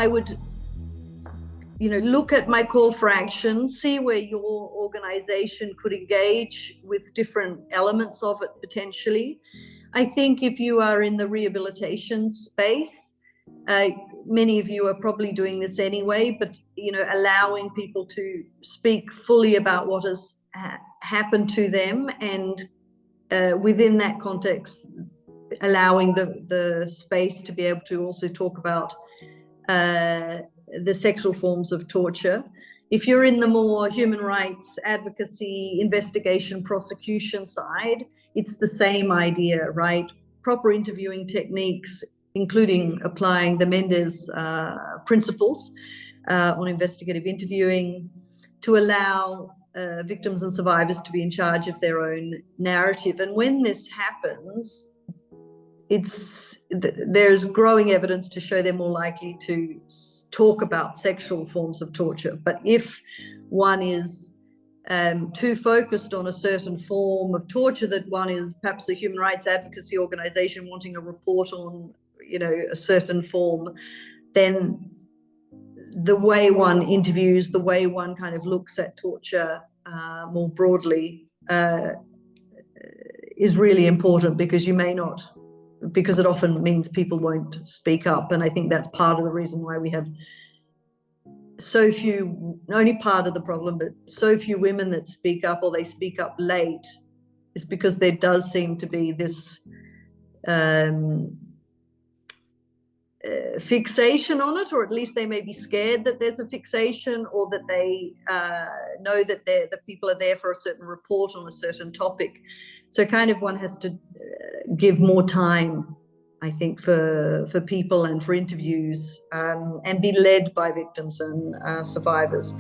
I would, look at my call for action, see where your organization could engage with different elements of it potentially. I think if you are in the rehabilitation space, many of you are probably doing this anyway, but allowing people to speak fully about what has happened to them, and within that context, allowing the space to be able to also talk about the sexual forms of torture. If you're in the more human rights advocacy, investigation, prosecution side, it's the same idea, right? Proper interviewing techniques, including applying the Mendes principles on investigative interviewing, to allow victims and survivors to be in charge of their own narrative. And when this happens, there's growing evidence to show they're more likely to talk about sexual forms of torture. But if one is too focused on a certain form of torture, that one is perhaps a human rights advocacy organization wanting a report on, a certain form, then the way one interviews, the way one kind of looks at torture more broadly is really important, because because it often means people won't speak up. And I think that's part of the reason why we have so few, only part of the problem, but so few women that speak up, or they speak up late, is because there does seem to be this fixation on it, or at least they may be scared that there's a fixation, or that they know that the people are there for a certain report on a certain topic. So kind of one has to give more time, I think, for people and for interviews, and be led by victims and survivors.